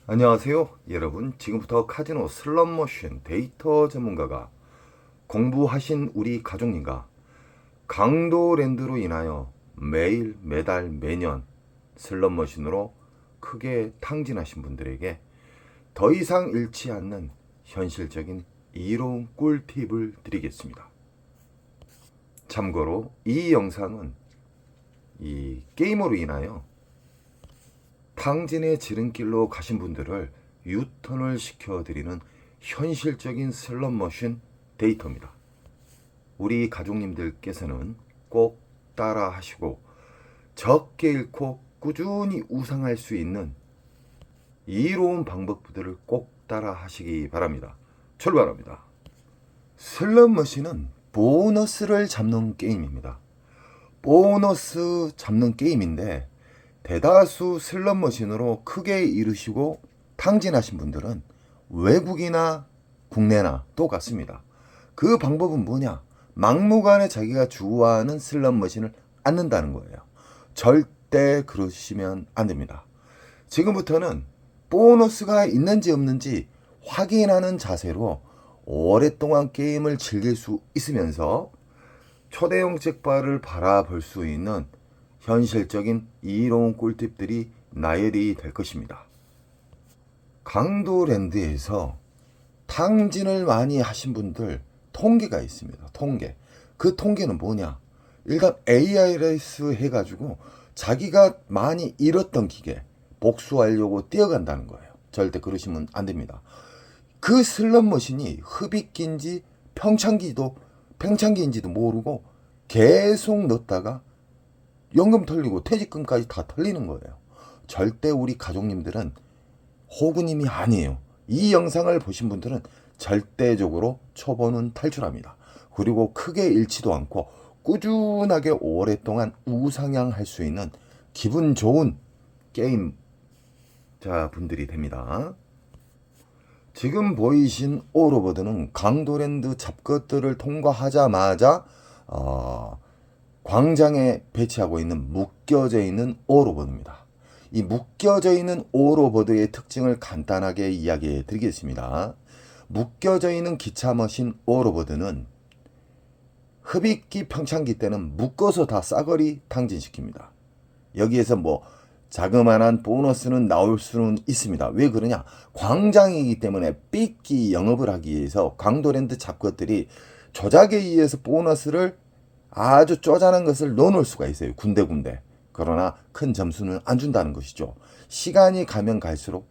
안녕하세요 여러분. 지금부터 카지노 슬롯머신 데이터 전문가가 공부하신 우리 가족님과 강도랜드로 인하여 매일 매달 매년 슬롯머신으로 크게 탕진하신 분들에게 더 이상 잃지 않는 현실적인 이로운 꿀팁을 드리겠습니다. 참고로 이 영상은 이 게임으로 인하여 탕진의 지름길로 가신 분들을 유턴을 시켜드리는 현실적인 슬롯머신 데이터입니다. 우리 가족님들께서는 꼭 따라 하시고 적게 잃고 꾸준히 우상할 수 있는 이로운 방법들을 꼭 따라 하시기 바랍니다. 출발합니다. 슬롯머신은 보너스를 잡는 게임입니다. 보너스 잡는 게임인데 대다수 슬롯머신으로 크게 이루시고 탕진하신 분들은 외국이나 국내나 똑같습니다. 그 방법은 뭐냐? 막무가내 자기가 좋아하는 슬롯머신을 앉는다는 거예요. 절대 그러시면 안 됩니다. 지금부터는 보너스가 있는지 없는지 확인하는 자세로 오랫동안 게임을 즐길 수 있으면서 초대형 잭바를 바라볼 수 있는 현실적인 이로운 꿀팁들이 나열이 될 것입니다. 강도랜드에서 탕진을 많이 하신 분들 통계가 있습니다. 통계. 그 통계는 뭐냐? 일단 ARS 해가지고 자기가 많이 잃었던 기계 복수하려고 뛰어간다는 거예요. 절대 그러시면 안 됩니다. 그 슬롯머신이 흡입기인지 평창기인지도 모르고 계속 넣다가 연금 털리고 퇴직금까지 다 털리는 거예요. 절대 우리 가족님들은 호구님이 아니에요. 이 영상을 보신 분들은 절대적으로 초보는 탈출합니다. 그리고 크게 잃지도 않고 꾸준하게 오랫동안 우상향할 수 있는 기분 좋은 게임 분들이 됩니다. 지금 보이신 오로버드는 강도랜드 잡것들을 통과하자마자 광장에 배치하고 있는 묶여져 있는 오로버드입니다. 이 묶여져 있는 오로버드의 특징을 간단하게 이야기해 드리겠습니다. 묶여져 있는 기차머신 오로버드는 흡입기 평창기 때는 묶어서 다 싸그리 탕진시킵니다. 여기에서 자그마한 보너스는 나올 수는 있습니다. 왜 그러냐? 광장이기 때문에 삐끼 영업을 하기 위해서 강도랜드 잡것들이 조작에 의해서 보너스를 아주 쪼잔한 것을 넣어놓을 수가 있어요. 군데군데. 그러나 큰 점수는 안 준다는 것이죠. 시간이 가면 갈수록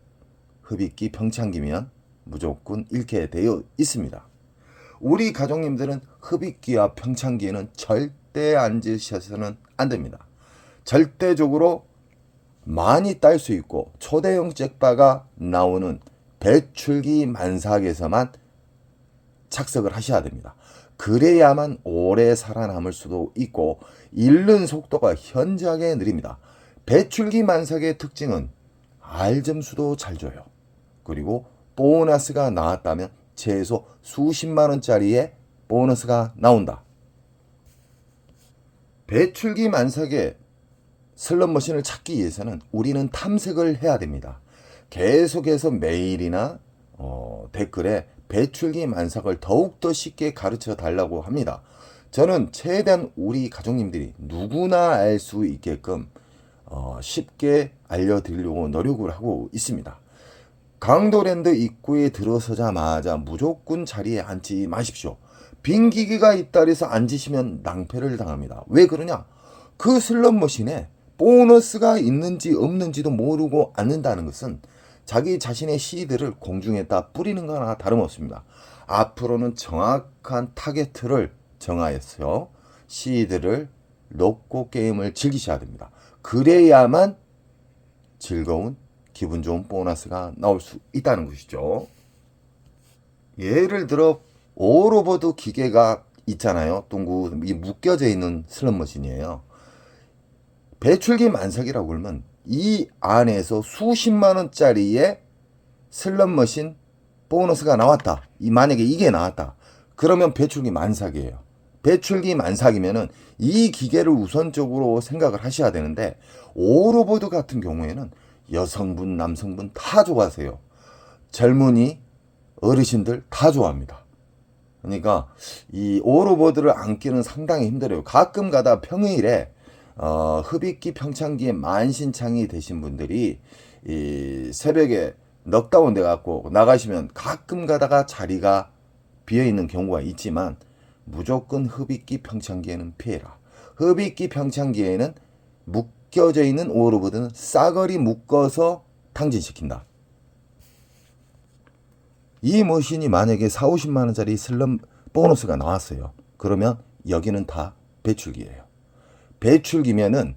흡입기 평창기면 무조건 잃게 되어 있습니다. 우리 가족님들은 흡입기와 평창기에는 절대 앉으셔서는 안 됩니다. 절대적으로 많이 딸 수 있고 초대형 잭바가 나오는 배출기 만삭에서만 착석을 하셔야 됩니다. 그래야만 오래 살아남을 수도 있고 잃는 속도가 현저하게 느립니다. 배출기 만삭의 특징은 알점수도 잘 줘요. 그리고 보너스가 나왔다면 최소 수십만 원짜리의 보너스가 나온다. 배출기 만삭의 슬롯머신을 찾기 위해서는 우리는 탐색을 해야 됩니다. 계속해서 메일이나 댓글에 배출기 만삭을 더욱더 쉽게 가르쳐 달라고 합니다. 저는 최대한 우리 가족님들이 누구나 알 수 있게끔 쉽게 알려드리려고 노력을 하고 있습니다. 강도랜드 입구에 들어서자마자 무조건 자리에 앉지 마십시오. 빈 기계가 있다 해서 앉으시면 낭패를 당합니다. 왜 그러냐? 그 슬롯머신에 보너스가 있는지 없는지도 모르고 앉는다는 것은 자기 자신의 시드를 공중에다 뿌리는 거나 다름없습니다. 앞으로는 정확한 타겟을 정하여서 시드를 놓고 게임을 즐기셔야 됩니다. 그래야만 즐거운 기분 좋은 보너스가 나올 수 있다는 것이죠. 예를 들어 오로버드 기계가 있잖아요. 둥구 이 묶여져 있는 슬롯머신이에요. 배출기 만삭이라고 그러면 이 안에서 수십만 원짜리의 슬롯머신 보너스가 나왔다. 만약에 이게 나왔다. 그러면 배출기 만삭이에요. 배출기 만삭이면은 이 기계를 우선적으로 생각을 하셔야 되는데 오로보드 같은 경우에는 여성분, 남성분 다 좋아하세요. 젊은이, 어르신들 다 좋아합니다. 그러니까 이 오로보드를 안기는 상당히 힘들어요. 가끔 가다 평일에 흡입기 평창기에 만신창이 되신 분들이 이 새벽에 넉다운 돼 갖고 나가시면 가끔 가다가 자리가 비어 있는 경우가 있지만 무조건 흡입기 평창기에는 피해라. 흡입기 평창기에는 묶여져 있는 오로보드는 싸그리 묶어서 탕진시킨다. 이 머신이 만약에 4, 50만 원짜리 슬럼 보너스가 나왔어요. 그러면 여기는 다 배출기예요. 배출기면은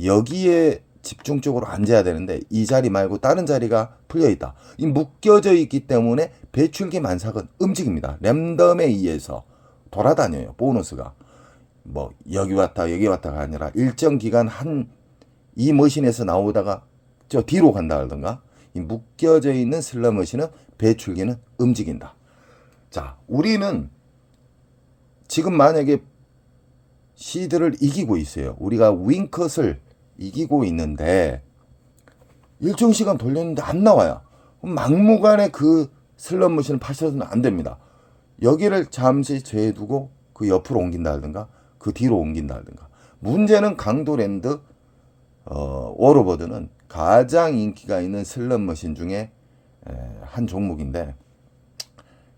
여기에 집중적으로 앉아야 되는데 이 자리 말고 다른 자리가 풀려있다. 이 묶여져 있기 때문에 배출기 만삭은 움직입니다. 랜덤에 의해서 돌아다녀요. 보너스가. 뭐 여기 왔다 여기 왔다가 아니라 일정 기간 이 머신에서 나오다가 저 뒤로 간다든가 이 묶여져 있는 슬러 머신은 배출기는 움직인다. 자, 우리는 지금 만약에 시드를 이기고 있어요. 우리가 윙컷을 이기고 있는데 일정 시간 돌렸는데 안 나와요. 막무가내 그 슬롯 머신을 파셔서는 안 됩니다. 여기를 잠시 제해두고 그 옆으로 옮긴다든가 그 뒤로 옮긴다든가. 문제는 강도랜드 워로보드는 가장 인기가 있는 슬롯 머신 중에 한 종목인데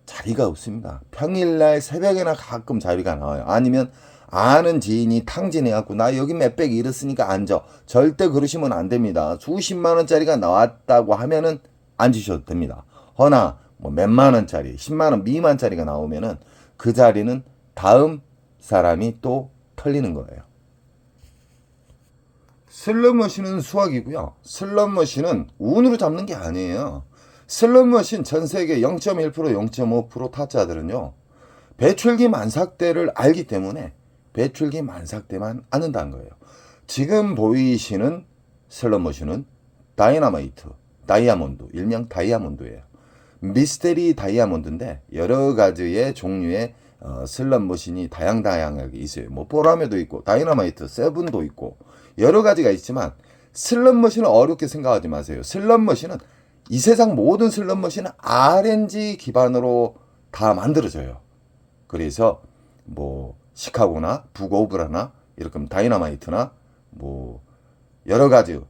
자리가 없습니다. 평일날 새벽에나 가끔 자리가 나와요. 아니면 아는 지인이 탕진해갖고 나 여기 몇백 잃었으니까 앉아. 절대 그러시면 안 됩니다. 수십만 원짜리가 나왔다고 하면은 앉으셔도 됩니다. 허나 뭐 몇만 원짜리, 10만 원 미만짜리가 나오면은 그 자리는 다음 사람이 또 털리는 거예요. 슬롯 머신은 수학이고요. 슬롯 머신은 운으로 잡는 게 아니에요. 슬롯 머신 전 세계 0.1%, 0.5% 타짜들은요. 배출기 만삭대를 알기 때문에 배출기 만삭대만 않는다는 거예요. 지금 보이시는 슬롯 머신은 다이너마이트, 다이아몬드, 일명 다이아몬드예요. 미스테리 다이아몬드인데 여러 가지의 종류의 슬롯 머신이 다양하게 있어요. 뭐 보라매도 있고 다이너마이트, 세븐도 있고 여러 가지가 있지만 슬롯 머신을 어렵게 생각하지 마세요. 슬롯 머신은 이 세상 모든 슬롯 머신은 RNG 기반으로 다 만들어져요. 그래서 뭐 시카고나 북오브라나 이렇게 다이너마이트나 뭐 여러 가지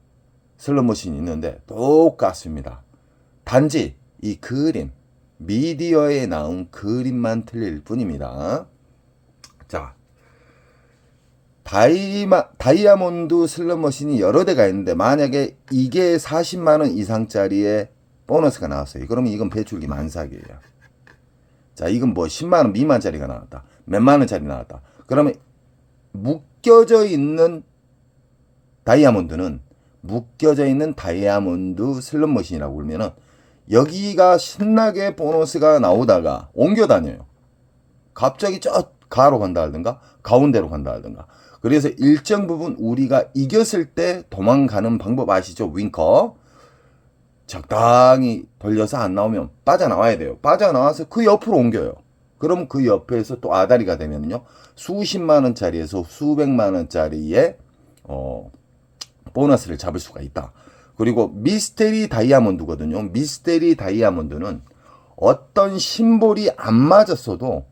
슬롯 머신이 있는데 똑같습니다. 단지 이 그림, 미디어에 나온 그림만 틀릴 뿐입니다. 자, 다이아몬드 슬롯 머신이 여러 대가 있는데 만약에 이게 40만 원 이상짜리의 보너스가 나왔어요. 그러면 이건 배출기 만삭이에요. 자, 이건 뭐 10만 원 미만짜리가 나왔다. 몇만 원짜리 나왔다. 그러면 묶여져 있는 다이아몬드는 묶여져 있는 다이아몬드 슬롯 머신이라고 그러면은 여기가 신나게 보너스가 나오다가 옮겨 다녀요. 갑자기 저 가로 간다든가 가운데로 간다든가. 그래서 일정 부분 우리가 이겼을 때 도망가는 방법 아시죠? 윙커. 적당히 돌려서 안 나오면 빠져나와야 돼요. 빠져나와서 그 옆으로 옮겨요. 그럼 그 옆에서 또 아다리가 되면요. 수십만 원짜리에서 수백만 원짜리의 보너스를 잡을 수가 있다. 그리고 미스테리 다이아몬드거든요. 미스테리 다이아몬드는 어떤 심볼이 안 맞았어도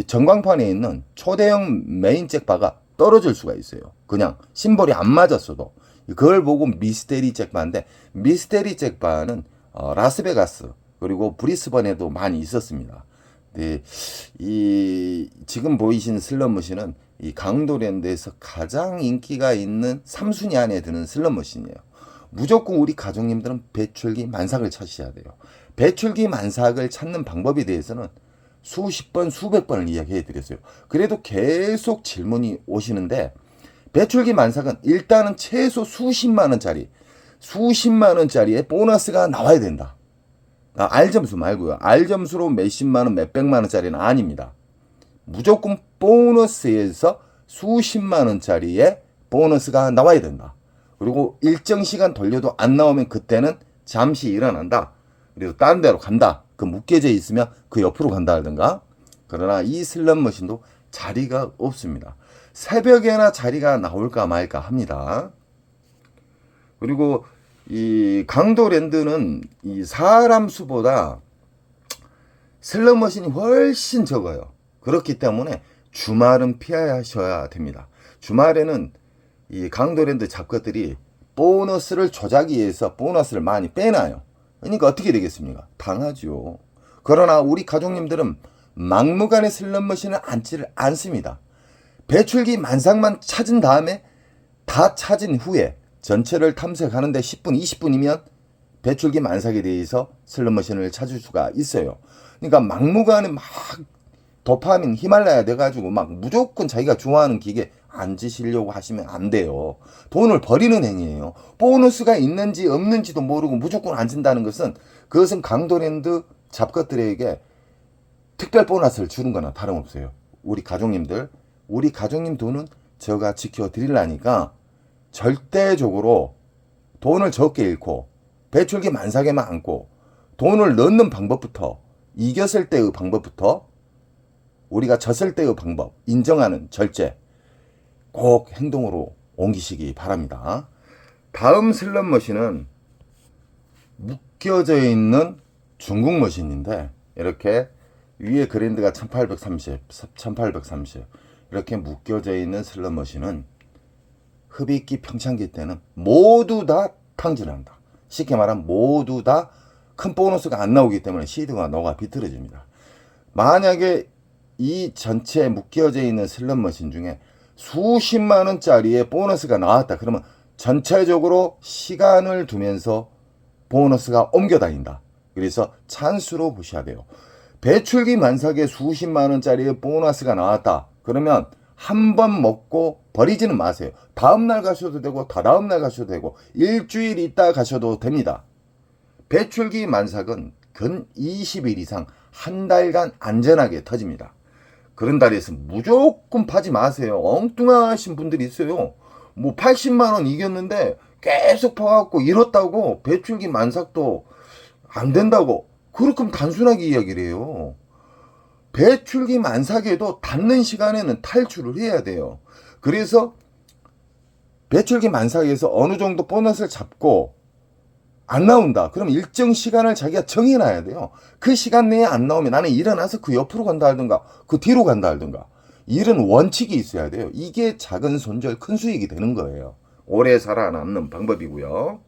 전광판에 있는 초대형 메인 잭바가 떨어질 수가 있어요. 그냥 심볼이 안 맞았어도. 그걸 보고 미스테리 잭바인데 미스테리 잭바는 라스베가스 그리고 브리스번에도 많이 있었습니다. 네, 이 지금 보이시는 슬롯 머신은 이 강도랜드에서 가장 인기가 있는 3순위 안에 드는 슬롯 머신이에요. 무조건 우리 가족님들은 배출기 만삭을 찾으셔야 돼요. 배출기 만삭을 찾는 방법에 대해서는 수십 번, 수백 번을 이야기해 드렸어요. 그래도 계속 질문이 오시는데 배출기 만삭은 일단은 최소 수십만 원짜리의 보너스가 나와야 된다. R점수 말고요. R점수로 몇십만 원, 몇백만 원짜리는 아닙니다. 무조건 보너스에서 수십만 원짜리의 보너스가 나와야 된다. 그리고 일정 시간 돌려도 안 나오면 그때는 잠시 일어난다. 그리고 다른 데로 간다. 그 묶여져 있으면 그 옆으로 간다든가. 그러나 이 슬롯 머신도 자리가 없습니다. 새벽에나 자리가 나올까 말까 합니다. 그리고 이 강도랜드는 이 사람 수보다 슬롯머신이 훨씬 적어요. 그렇기 때문에 주말은 피하셔야 됩니다. 주말에는 이 강도랜드 잡것들이 보너스를 조작하기 위해서 보너스를 많이 빼놔요. 그러니까 어떻게 되겠습니까? 당하죠. 그러나 우리 가족님들은 막무가내 슬롯머신을 앉지를 않습니다. 배출기 만삭만 찾은 다음에 다 찾은 후에 전체를 탐색하는데 10분, 20분이면 배출기 만삭에 대해서 슬롯머신을 찾을 수가 있어요. 그러니까 막무가내 막 도파민 히말라야 돼가지고 막 무조건 자기가 좋아하는 기계 앉으시려고 하시면 안 돼요. 돈을 버리는 행위예요. 보너스가 있는지 없는지도 모르고 무조건 앉는다는 것은 그것은 강도랜드 잡것들에게 특별 보너스를 주는 거나 다름없어요. 우리 가족님 돈은 제가 지켜드리려니까 절대적으로 돈을 적게 잃고 배출기 만삭에만 앉고 돈을 넣는 방법부터 이겼을 때의 방법부터 우리가 졌을 때의 방법 인정하는 절제 꼭 행동으로 옮기시기 바랍니다. 다음 슬롯머신은 묶여져 있는 중국 머신인데 이렇게 위에 그랜드가 1830, 1830 이렇게 묶여져 있는 슬롯머신은 흡입기 평창기 때는 모두 다 탕진한다. 쉽게 말하면 모두 다 큰 보너스가 안 나오기 때문에 시드가 녹아 비틀어집니다. 만약에 이 전체 묶여져 있는 슬롯머신 중에 수십만 원짜리의 보너스가 나왔다. 그러면 전체적으로 시간을 두면서 보너스가 옮겨 다닌다. 그래서 찬스로 보셔야 돼요. 배출기 만삭에 수십만 원짜리의 보너스가 나왔다. 그러면 한 번 먹고 버리지는 마세요. 다음날 가셔도 되고 다다음날 가셔도 되고 일주일 있다 가셔도 됩니다. 배출기 만삭은 근 20일 이상 한 달간 안전하게 터집니다. 그런 달에서 무조건 파지 마세요. 엉뚱하신 분들이 있어요. 뭐 80만 원 이겼는데 계속 파갖고 잃었다고 배출기 만삭도 안 된다고 그렇게 단순하게 이야기를 해요. 배출기 만삭에도 닿는 시간에는 탈출을 해야 돼요. 그래서 배출기 만삭에서 어느 정도 보너스를 잡고 안 나온다. 그럼 일정 시간을 자기가 정해놔야 돼요. 그 시간 내에 안 나오면 나는 일어나서 그 옆으로 간다 하든가 그 뒤로 간다 하든가 이런 원칙이 있어야 돼요. 이게 작은 손절 큰 수익이 되는 거예요. 오래 살아남는 방법이고요.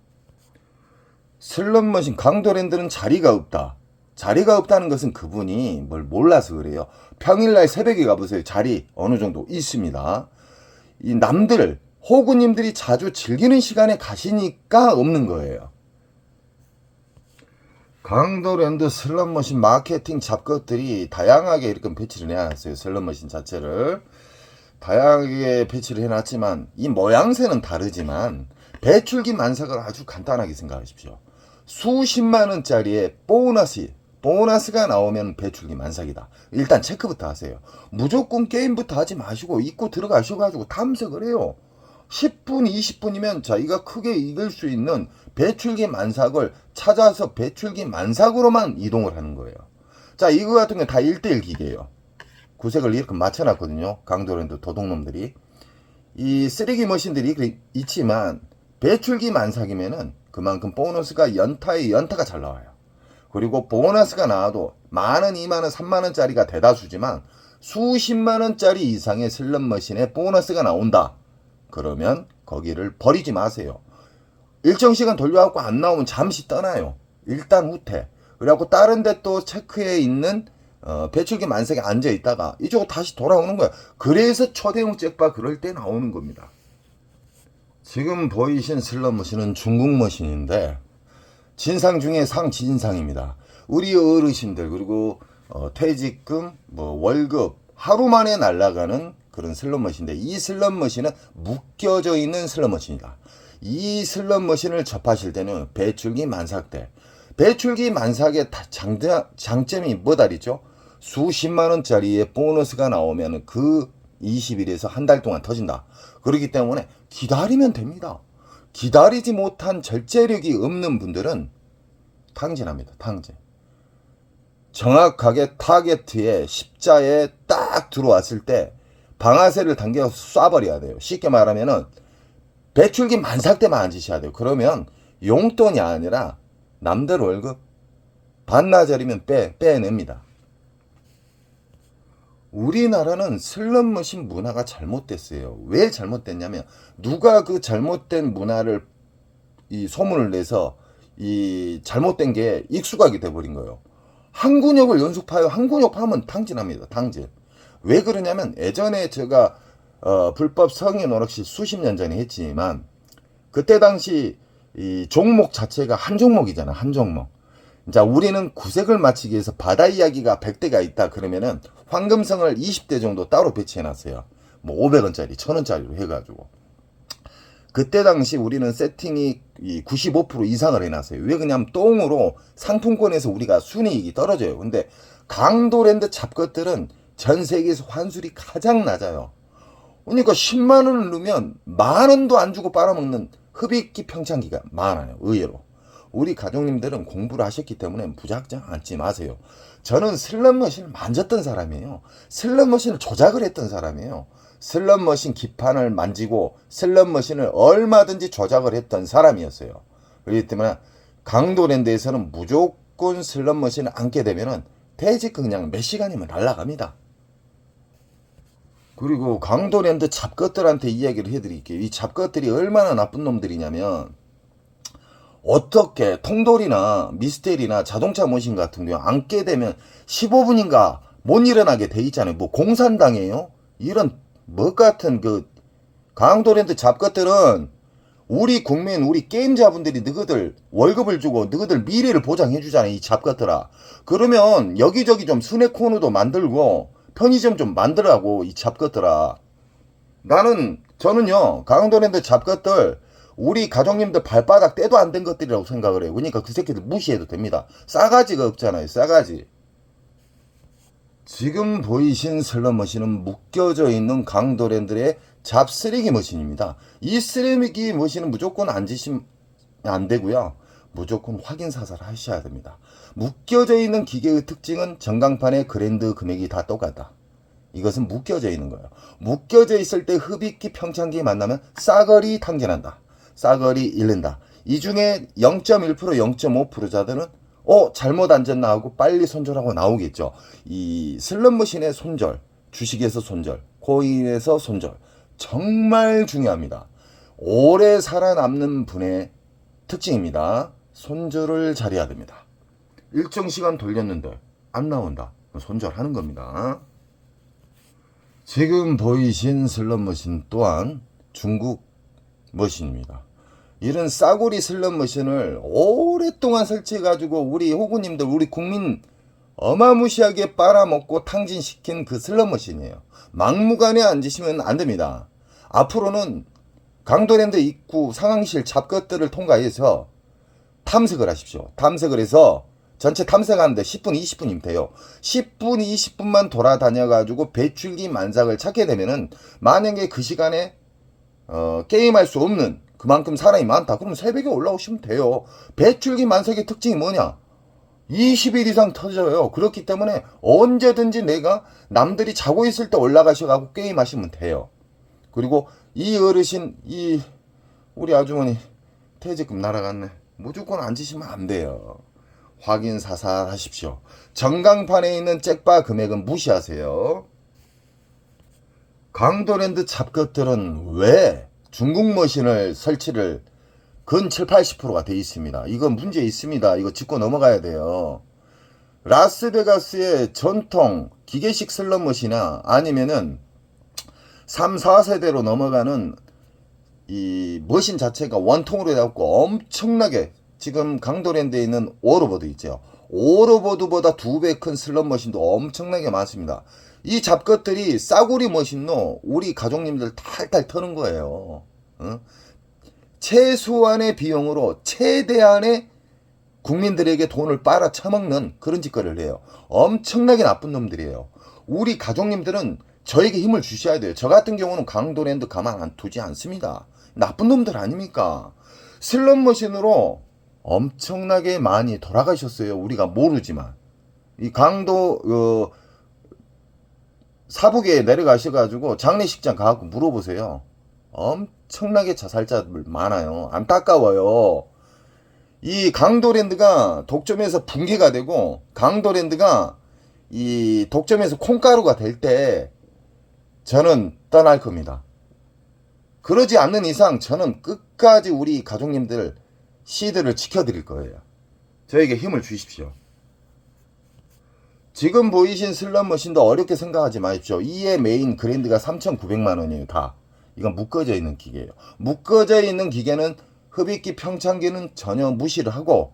슬롯머신 강도랜드는 자리가 없다. 자리가 없다는 것은 그분이 뭘 몰라서 그래요. 평일날 새벽에 가보세요. 자리 어느 정도 있습니다. 이 남들 호구님들이 자주 즐기는 시간에 가시니까 없는 거예요. 강도랜드 슬롯머신 마케팅 잡것들이 다양하게 이렇게 배치를 해놨어요. 슬롯머신 자체를 다양하게 배치를 해놨지만 이 모양새는 다르지만 배출기 만삭을 아주 간단하게 생각하십시오. 수십만 원짜리의 보너스가 나오면 배출기 만삭이다. 일단 체크부터 하세요. 무조건 게임부터 하지 마시고 입고 들어가셔가지고 탐색을 해요. 10분, 20분이면 자기가 크게 이길 수 있는 배출기 만삭을 찾아서 배출기 만삭으로만 이동을 하는 거예요. 자, 이거 같은 게 다 1대1 기계예요. 구색을 이렇게 맞춰놨거든요. 강도랜드 도둑놈들이. 이 쓰레기 머신들이 있지만 배출기 만삭이면은 그만큼 보너스가 연타가 잘 나와요. 그리고 보너스가 나와도 만원, 2만원, 3만원짜리가 대다수지만 수십만원짜리 이상의 슬롯머신에 보너스가 나온다. 그러면 거기를 버리지 마세요. 일정 시간 돌려갖고 안 나오면 잠시 떠나요. 일단 후퇴. 그래갖고 다른 데 또 체크해 있는 배출기 만삭에 앉아 있다가 이쪽으로 다시 돌아오는 거야. 그래서 초대형 잭바 그럴 때 나오는 겁니다. 지금 보이신 슬롯머신은 중국 머신인데 진상 중에 상진상입니다. 우리 어르신들 그리고 퇴직금, 월급 하루 만에 날아가는 그런 슬롯머신인데 이 슬롯머신은 묶여져 있는 슬롯머신이다. 이 슬롯머신을 접하실 때는 배출기 만삭 배출기 만삭의 장점이 뭐다리죠? 수십만 원짜리의 보너스가 나오면 그 20일에서 한 달 동안 터진다. 그렇기 때문에 기다리면 됩니다. 기다리지 못한 절제력이 없는 분들은 탕진합니다. 탕진. 정확하게 타겟에 십자에 딱 들어왔을 때 방아쇠를 당겨서 쏴버려야 돼요. 쉽게 말하면은 배출기 만삭 때만 앉으셔야 돼요. 그러면 용돈이 아니라 남들 월급 반나절이면 빼냅니다. 우리나라는 슬롯머신 문화가 잘못됐어요. 왜 잘못됐냐면 누가 그 잘못된 문화를 이 소문을 내서 이 잘못된 게 익숙하게 돼버린 거예요. 항군역을 연속파요. 항군역 파면 탕진합니다. 탕진. 왜 그러냐면 예전에 제가 불법 성인 오락실 수십 년 전에 했지만 그때 당시 이 종목 자체가 한 종목이잖아. 한 종목. 자, 우리는 구색을 맞추기 위해서 바다 이야기가 100대가 있다 그러면은 황금성을 20대 정도 따로 배치해 놨어요. 뭐 500원짜리, 1000원짜리로 해가지고. 그때 당시 우리는 세팅이 95% 이상을 해놨어요. 왜 그러냐면 똥으로 상품권에서 우리가 순이익이 떨어져요. 근데 강도랜드 잡것들은 전 세계에서 환술이 가장 낮아요. 그러니까 10만 원을 넣으면 만 원도 안 주고 빨아먹는 흡입기 평창기가 많아요. 의외로. 우리 가족님들은 공부를 하셨기 때문에 무작정 앉지 마세요. 저는 슬롯머신을 만졌던 사람이에요. 슬롯머신을 조작을 했던 사람이에요. 슬롯머신 기판을 만지고 슬롯머신을 얼마든지 조작을 했던 사람이었어요. 그렇기 때문에 강도랜드에서는 무조건 슬롯머신을 앉게 되면은 퇴직 그냥 몇 시간이면 날아갑니다. 그리고 강도랜드 잡것들한테 이야기를 해드릴게요. 이 잡것들이 얼마나 나쁜 놈들이냐면 어떻게 통돌이나 미스테리나 자동차 머신 같은 경우 앉게 되면 15분인가 못 일어나게 돼 있잖아요. 뭐 공산당이에요? 이런 뭐 같은 그 강도랜드 잡것들은 우리 국민, 우리 게임자분들이 너희들 월급을 주고 너희들 미래를 보장해 주잖아요. 이 잡것들아. 그러면 여기저기 좀 순회 코너도 만들고 편의점 좀 만들라고 이 잡것들아. 저는요 강도랜드 잡것들 우리 가족님들 발바닥 떼도 안 된 것들이라고 생각을 해요. 그러니까 그 새끼들 무시해도 됩니다. 싸가지가 없잖아요. 싸가지. 지금 보이신 슬롯머신은 묶여져 있는 강도랜드의 잡쓰레기 머신입니다. 이 쓰레기 머신은 무조건 앉으시면 안 되고요. 무조건 확인 사살 하셔야 됩니다. 묶여져 있는 기계의 특징은 전광판의 그랜드 금액이 다 똑같다. 이것은 묶여져 있는 거예요. 묶여져 있을 때 흡입기 평창기 만나면 싸거리 탕진한다. 싸거리 잃는다. 이 중에 0.1% 0.5%자들은 잘못 앉았나 하고 빨리 손절하고 나오겠죠. 이 슬롯머신의 손절, 주식에서 손절, 코인에서 손절 정말 중요합니다. 오래 살아남는 분의 특징입니다. 손절을 잘해야 됩니다. 일정 시간 돌렸는데 안 나온다. 손절하는 겁니다. 지금 보이신 슬롯머신 또한 중국 머신입니다. 이런 싸구리 슬롯머신을 오랫동안 설치해가지고 우리 호구님들, 우리 국민 어마무시하게 빨아먹고 탕진시킨 그 슬롯머신이에요. 막무가내 앉으시면 안 됩니다. 앞으로는 강도랜드 입구 상황실 잡것들을 통과해서 탐색을 하십시오. 탐색을 해서 전체 탐색하는데 10분, 20분이면 돼요. 10분, 20분만 돌아다녀가지고 배출기 만삭을 찾게 되면은 만약에 그 시간에 게임할 수 없는 그만큼 사람이 많다. 그러면 새벽에 올라오시면 돼요. 배출기 만삭의 특징이 뭐냐? 20일 이상 터져요. 그렇기 때문에 언제든지 내가 남들이 자고 있을 때 올라가셔가지고 게임하시면 돼요. 그리고 이 어르신, 우리 아주머니 퇴직금 날아갔네. 무조건 앉으시면 안 돼요. 확인 사살 하십시오. 전광판에 있는 잭바 금액은 무시하세요. 강도랜드 잡것들은 왜 중국 머신을 설치를 근 7, 80%가 돼 있습니다. 이건 문제 있습니다. 이거 짚고 넘어가야 돼요. 라스베가스의 전통 기계식 슬롯머신이나 아니면은 3, 4세대로 넘어가는 이 머신 자체가 원통으로 해갖고 엄청나게 지금 강도랜드에 있는 오로보드 있죠. 오로보드보다 2배 큰 슬롯머신도 엄청나게 많습니다. 이 잡것들이 싸구리 머신로 우리 가족님들 탈탈 터는 거예요. 최소한의 비용으로 최대한의 국민들에게 돈을 빨아 처먹는 그런 짓거리를 해요. 엄청나게 나쁜 놈들이에요. 우리 가족님들은 저에게 힘을 주셔야 돼요. 저 같은 경우는 강도랜드 가만 안 두지 않습니다. 나쁜 놈들 아닙니까? 슬롯머신으로 엄청나게 많이 돌아가셨어요. 우리가 모르지만. 이 강도 사북에 내려가셔가지고 장례식장 가갖고 물어보세요. 엄청나게 자살자들 많아요. 안타까워요. 이 강도랜드가 독점에서 붕괴가 되고 강도랜드가 이 독점에서 콩가루가 될 때 저는 떠날 겁니다. 그러지 않는 이상 저는 끝까지 우리 가족님들 시드를 지켜드릴 거예요. 저에게 힘을 주십시오. 지금 보이신 슬롯머신도 어렵게 생각하지 마십시오. 이의 메인 그랜드가 3,900만원이에요. 다. 이건 묶어져 있는 기계예요. 묶어져 있는 기계는 흡입기 평창기는 전혀 무시를 하고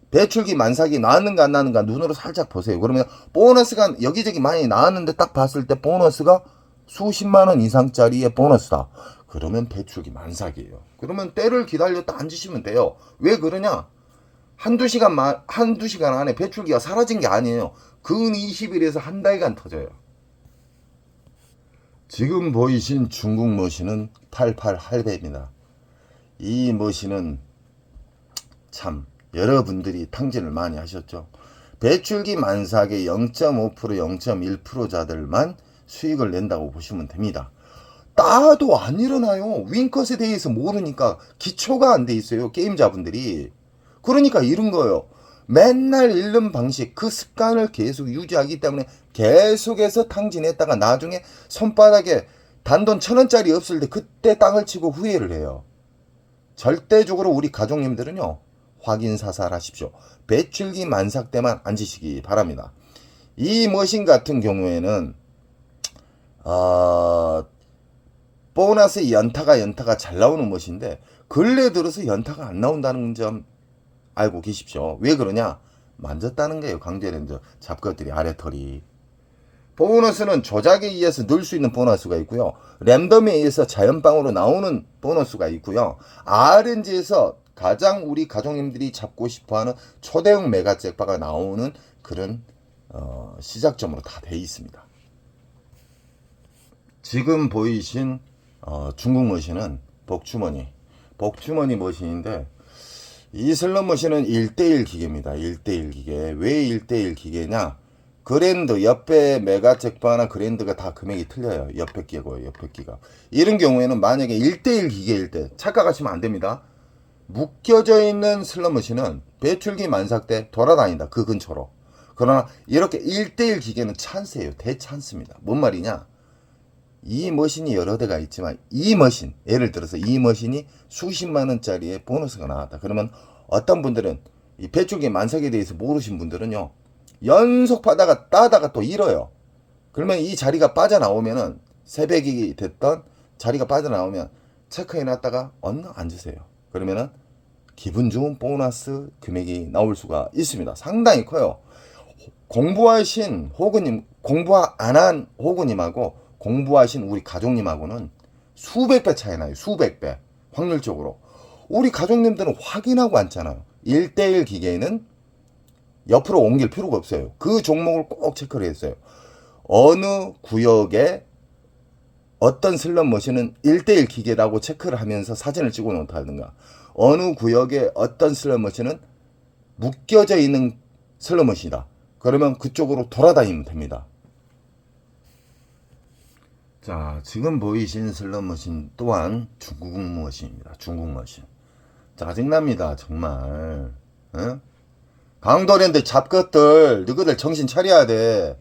배출기 만삭이 나왔는가 안 나왔는가 눈으로 살짝 보세요. 그러면 보너스가 여기저기 많이 나왔는데 딱 봤을 때 보너스가 수십만원 이상짜리의 보너스다. 그러면 배출기 만삭이에요. 그러면 때를 기다렸다 앉으시면 돼요. 왜 그러냐? 한두 시간 안에 배출기가 사라진 게 아니에요. 근 20일에서 한 달간 터져요. 지금 보이신 중국 머신은 88 할배입니다. 이 머신은 참 여러분들이 탕진을 많이 하셨죠. 배출기 만삭의 0.5% 0.1%자들만 수익을 낸다고 보시면 됩니다. 따도 안 일어나요. 윙컷에 대해서 모르니까 기초가 안 돼 있어요. 게임자분들이. 그러니까 이런 거예요. 맨날 잃는 방식, 그 습관을 계속 유지하기 때문에 계속해서 탕진했다가 나중에 손바닥에 단돈 1,000원짜리 없을 때 그때 땅을 치고 후회를 해요. 절대적으로 우리 가족님들은요, 확인사살하십시오. 배출기 만삭 때만 앉으시기 바랍니다. 이 머신 같은 경우에는 보너스 연타가 잘 나오는 머신인데 근래 들어서 연타가 안 나온다는 점 알고 계십시오. 왜 그러냐? 만졌다는 거예요. 강제랜드 잡것들이 아래털이. 보너스는 조작에 의해서 넣을 수 있는 보너스가 있고요. 랜덤에 의해서 자연방으로 나오는 보너스가 있고요. RNG에서 가장 우리 가족님들이 잡고 싶어하는 초대형 메가 잭바가 나오는 그런 시작점으로 다 돼 있습니다. 지금 보이신 중국 머신은 복주머니 머신인데 이 슬롯 머신은 1대1 기계입니다. 1대1 기계. 왜 1대1 기계냐? 그랜드, 옆에 메가 잭바나 그랜드가 다 금액이 틀려요. 옆에 끼고요. 옆에 끼가. 이런 경우에는 만약에 1대1 기계일 때 착각하시면 안 됩니다. 묶여져 있는 슬롯 머신은 배출기 만삭 때 돌아다닌다. 그 근처로. 그러나 이렇게 1대1 기계는 찬스예요. 대찬스입니다. 뭔 말이냐? 이 머신이 여러 대가 있지만 이 머신, 예를 들어서 이 머신이 수십만 원짜리의 보너스가 나왔다. 그러면 어떤 분들은 이 배출기 만삭에 대해서 모르신 분들은요, 연속 따다가 또 잃어요. 그러면 이 자리가 빠져나오면은 새벽이 됐던 자리가 빠져나오면 체크해놨다가 얼른 앉으세요. 그러면은 기분 좋은 보너스 금액이 나올 수가 있습니다. 상당히 커요. 공부하신 호구님, 공부 안 한 호구님하고 공부하신 우리 가족님하고는 수백 배 차이 나요. 수백 배. 확률적으로. 우리 가족님들은 확인하고 앉잖아요. 1대1 기계는 옆으로 옮길 필요가 없어요. 그 종목을 꼭 체크를 했어요. 어느 구역에 어떤 슬롯 머신은 1대1 기계라고 체크를 하면서 사진을 찍어 놓다든가, 어느 구역에 어떤 슬롯 머신은 묶여져 있는 슬롯 머신이다. 그러면 그쪽으로 돌아다니면 됩니다. 자, 지금 보이신 슬롯 머신 또한 중국 머신입니다. 중국 머신. 짜증납니다, 정말. 어? 강도랜드 잡것들, 너희들 정신 차려야 돼.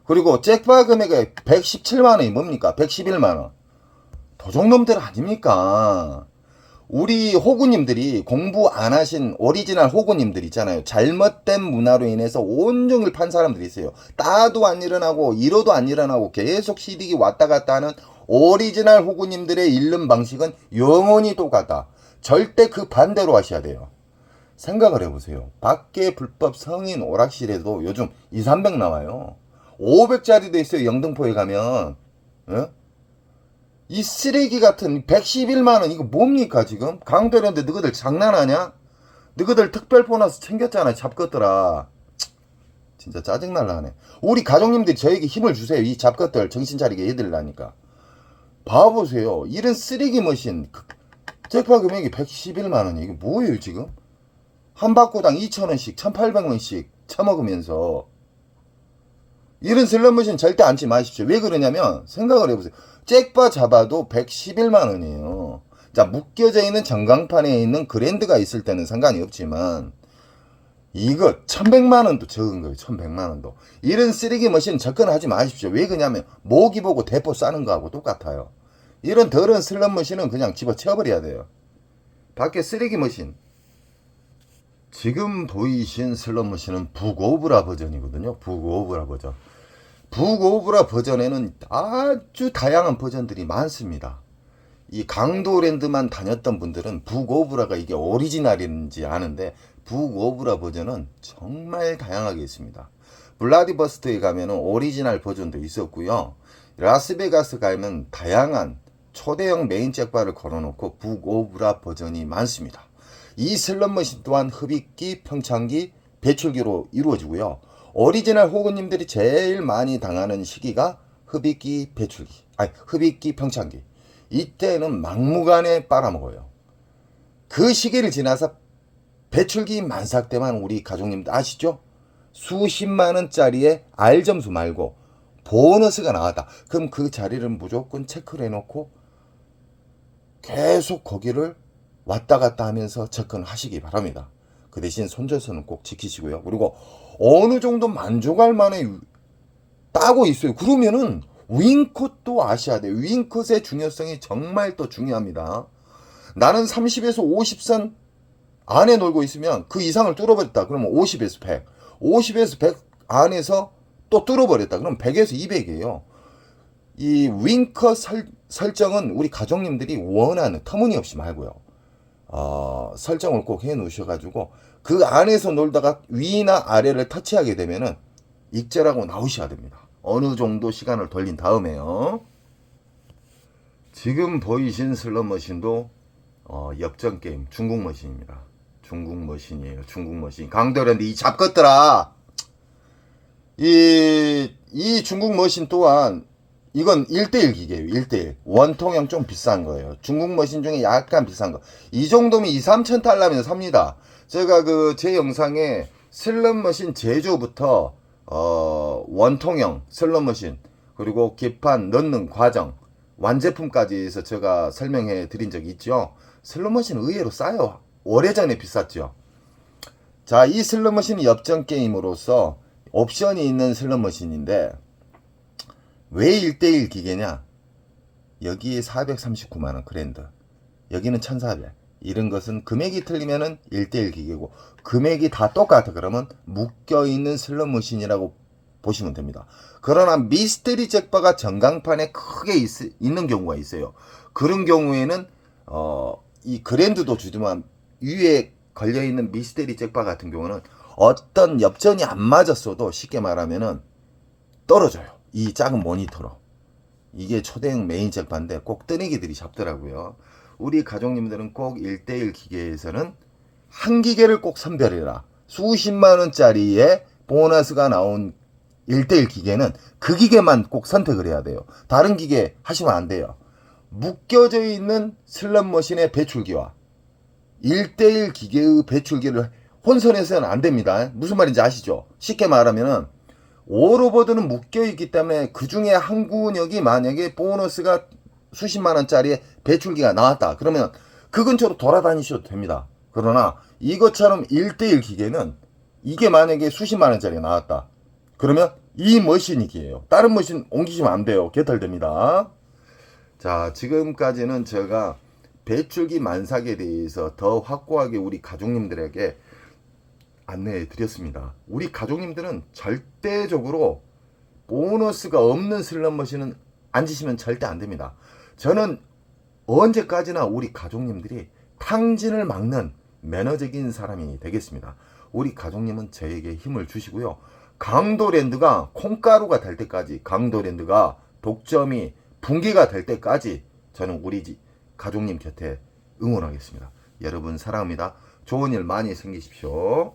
그리고 잭바 금액이 117만원이 뭡니까? 111만원. 도둑놈들 아닙니까? 우리 호구님들이 공부 안 하신 오리지널 호구님들 있잖아요. 잘못된 문화로 인해서 온종일 판 사람들이 있어요. 따도 안 일어나고 이러도 안 일어나고 계속 시디기 왔다 갔다 하는 오리지널 호구님들의 잃는 방식은 영원히 똑같다. 절대 그 반대로 하셔야 돼요. 생각을 해보세요. 밖에 불법 성인 오락실에도 요즘 2, 300 나와요. 500짜리도 있어요. 영등포에 가면. 어? 이 쓰레기 같은 111만원 이거 뭡니까 지금? 강도랜드 너희들 장난하냐? 너희들 특별 보너스 챙겼잖아. 잡것들아. 진짜 짜증날라 하네. 우리 가족님들이 저에게 힘을 주세요. 이 잡것들 정신 차리게 해드리라니까. 봐보세요. 이런 쓰레기 머신 잭파 금액이 111만원이 이게 뭐예요 지금? 한 바구당 2,000원씩 1,800원씩 처먹으면서 이런 슬롯 머신 절대 앉지 마십시오. 왜 그러냐면 생각을 해보세요. 잭바 잡아도 111만원이에요. 자, 묶여져 있는 전광판에 있는 그랜드가 있을 때는 상관이 없지만 이거 1100만 원도 적은 거예요. 1100만 원도. 이런 쓰레기 머신 접근하지 마십시오. 왜 그러냐면 모기 보고 대포 싸는 거하고 똑같아요. 이런 더러운 슬럼 머신은 그냥 집어치워버려야 돼요. 밖에 쓰레기 머신. 지금 보이신 슬럼 머신은 북오브라 버전이거든요. 북오브라 버전. 북오브라 버전에는 아주 다양한 버전들이 많습니다. 이 강도랜드만 다녔던 분들은 북오브라가 이게 오리지널인지 아는데 북오브라 버전은 정말 다양하게 있습니다. 블라디버스트에 가면은 오리지널 버전도 있었고요. 라스베가스 가면 다양한 초대형 메인 잭바를 걸어놓고 북오브라 버전이 많습니다. 이 슬롯머신 또한 흡입기, 평창기, 배출기로 이루어지고요. 오리지널 호구님들이 제일 많이 당하는 시기가 흡입기, 배출기, 흡입기, 평창기. 이때는 막무가내 빨아먹어요. 그 시기를 지나서 배출기 만삭 때만 우리 가족님들 아시죠? 수십만 원짜리의 R점수 말고 보너스가 나왔다. 그럼 그 자리를 무조건 체크를 해놓고 계속 거기를 왔다 갔다 하면서 접근하시기 바랍니다. 그 대신 손절선은 꼭 지키시고요. 그리고 어느 정도 만족할 만에 따고 있어요. 그러면은 윙컷도 아셔야 돼요. 윙컷의 중요성이 정말 또 중요합니다. 나는 30에서 50선 안에 놀고 있으면 그 이상을 뚫어버렸다. 그러면 50에서 100. 50에서 100 안에서 또 뚫어버렸다. 그럼 100에서 200이에요. 이 윙컷 설정은 우리 가족님들이 원하는 터무니없이 말고요. 설정을 꼭 해 놓으셔가지고 그 안에서 놀다가 위나 아래를 터치하게 되면은 익절하고 나오셔야 됩니다. 어느 정도 시간을 돌린 다음에요. 지금 보이신 슬롯 머신도 역전 게임 중국 머신입니다. 중국 머신이에요. 중국 머신. 강도랜드 이 잡것들아. 이 중국 머신 또한 이건 1대1 기계예요. 1대1. 원통형 좀 비싼 거예요. 중국 머신 중에 약간 비싼 거. 이 정도면 2, 3천 달러면 삽니다. 제가 제 영상에 슬롯 머신 제조부터 원통형 슬롯 머신 그리고 기판 넣는 과정 완제품까지 해서 제가 설명해 드린 적이 있죠. 슬롯 머신 의외로 싸요. 오래전에 비쌌죠. 자, 이 슬롯 머신이 엽전 게임으로서 옵션이 있는 슬롯 머신인데 왜 1대1 기계냐? 여기에 439만원 그랜드, 여기는 1400. 이런 것은 금액이 틀리면은 1대1 기계고 금액이 다 똑같아 그러면 묶여있는 슬롯 머신이라고 보시면 됩니다. 그러나 미스테리 잭바가 전광판에 크게 있는 경우가 있어요. 그런 경우에는 이 그랜드도 주지만 위에 걸려있는 미스테리 잭바 같은 경우는 어떤 엽전이 안 맞았어도 쉽게 말하면은 떨어져요. 이 작은 모니터로. 이게 초대형 메인 잭바인데 꼭 뜨내기들이 잡더라고요. 우리 가족님들은 꼭 1대1 기계에서는 한 기계를 꼭 선별해라. 수십만 원짜리의 보너스가 나온 1대1 기계는 그 기계만 꼭 선택을 해야 돼요. 다른 기계 하시면 안 돼요. 묶여져 있는 슬롯 머신의 배출기와 1대1 기계의 배출기를 혼선해서는 안 됩니다. 무슨 말인지 아시죠? 쉽게 말하면은 오로버드는 묶여있기 때문에 그 중에 한 구역이 만약에 보너스가 수십만 원짜리의 배출기가 나왔다. 그러면 그 근처로 돌아다니셔도 됩니다. 그러나 이것처럼 1대1 기계는 이게 만약에 수십만 원짜리가 나왔다. 그러면 이 머신이 기예요. 다른 머신 옮기시면 안 돼요. 개털됩니다. 자, 지금까지는 제가 배출기 만삭에 대해서 더 확고하게 우리 가족님들에게 안내해 드렸습니다. 우리 가족님들은 절대적으로 보너스가 없는 슬롯 머신은 앉으시면 절대 안 됩니다. 저는 언제까지나 우리 가족님들이 탕진을 막는 매너적인 사람이 되겠습니다. 우리 가족님은 저에게 힘을 주시고요. 강도랜드가 콩가루가 될 때까지, 강도랜드가 독점이 붕괴가 될 때까지 저는 우리 가족님 곁에 응원하겠습니다. 여러분 사랑합니다. 좋은 일 많이 생기십시오.